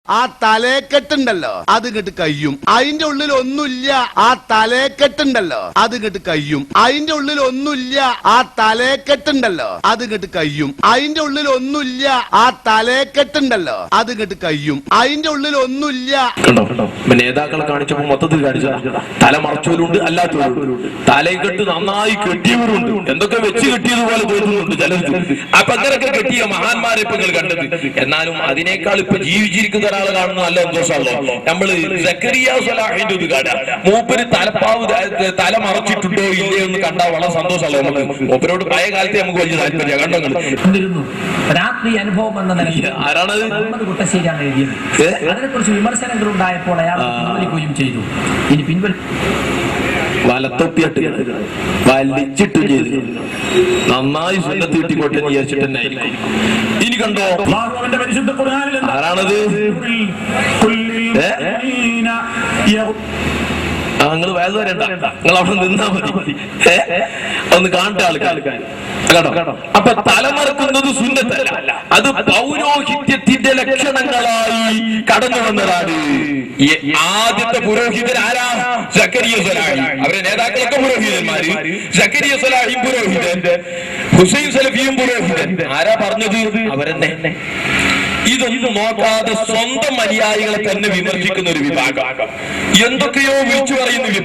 ആ തലേക്കെട്ടുണ്ടല്ലോ അത് ഇങ്ങോട്ട് കയ്യും. അതിന്റെ ഉള്ളിൽ ഒന്നുമില്ല. ആ തലേക്കെട്ടുണ്ടല്ലോ അത് ഇങ്ങോട്ട് കയ്യും. അതിന്റെ ഉള്ളിൽ ഒന്നുമില്ല. ആ തലേക്കെട്ടുണ്ടല്ലോ അത് ഇങ്ങോട്ട് കയ്യും. അതിന്റെ ഉള്ളിൽ ഒന്നുമില്ല. ആ തലേക്കെട്ടുണ്ടല്ലോ അത് ഇങ്ങോട്ട് കയ്യും. അതിന്റെ ഉള്ളിൽ ഒന്നുമില്ല. നേതാക്കളെ കാണിച്ചപ്പോ മൊത്തത്തിൽ കാണിച്ചതാ. തല മറച്ചവരുണ്ട്, അല്ലാത്തവരുണ്ട്. തലക്കെട്ട് നന്നായി കെട്ടിയവരുണ്ട്, എന്തൊക്കെ വെച്ച് കെട്ടിയതുപോലെ തോന്നുന്നുണ്ട് ചിലർക്ക്. അപ്പൊ അങ്ങനെയൊക്കെ കെട്ടിയ മഹാന്മാരെ ഇപ്പൊ നിങ്ങൾ കണ്ടത്. എന്നാലും അതിനേക്കാൾ ഇപ്പൊ ജീവിച്ചിരിക്കുന്ന ഒരാളെ കാണുന്ന നല്ല സന്തോഷമല്ലോ. നമ്മള് സക്കരിയ സ്വലാഹിന്റെ ഇത് കാണാം. മൂപ്പര് തലപ്പാവ് തല മറച്ചിട്ടുണ്ടോ ഇല്ലേ എന്ന് കണ്ടാൽ വളരെ സന്തോഷമല്ലോ നമുക്ക്. മൂപ്പരോട് പഴയ കാലത്തെ നമുക്ക് വലിയ താല്പര്യം. കണ്ടോ രാത്രി അനുഭവം എന്ന നിലയിൽ ആരാണത്? മുഹമ്മദ് കുട്ടശ്ശേരിയാണ് എഴുതിയത്. അതിനെക്കുറിച്ച് വിമർശനങ്ങൾ ഉണ്ടായപ്പോൾ അയാൾ പിൻവലിക്കുകയും ചെയ്തു. ഇനി വലത്തൊപ്പിയിട്ട് വലിച്ചിട്ട് ചെയ്തു. നന്നായി സുന്നത്ത് കിട്ടിക്കോട്ടെ എന്ന് വിചാരിച്ചിട്ട് തന്നെ ആയിരിക്കും. ഇനി കണ്ടോ ആരാണത്? നിങ്ങൾ വേദ വരണ്ട, നിങ്ങൾ അവിടെ നിന്നാ മതി. ഒന്ന് കാണട്ടെ ആൾക്കാർ കേട്ടോ. അപ്പൊ തലമറക്കുന്നത് സുന്നത്തല്ല, അത് പൗരോഹിത്യത്തിന്റെ ലക്ഷണങ്ങളായി കടന്നു വന്നതാണ്. ആദ്യത്തെ പുരോഹിതൻ ആരാ? സക്കരിയ സ്വലാഹി. അവരെ നേതാക്കളൊക്കെ പുരോഹിതന്മാര്. സക്കരിയ സ്വലാഹിയും പുരോഹിതൻ, ഹുസൈൻ സലഫിയും പുരോഹിതൻ. ആരാ പറഞ്ഞത്? അവരെന്നെ. ഇതൊന്നും നോക്കാതെ സ്വന്തം അനുയായികളെ തന്നെ വിമർശിക്കുന്ന ഒരു വിഭാഗം, എന്തൊക്കെയോ വിളിച്ചു പറയുന്ന വിഭാഗം.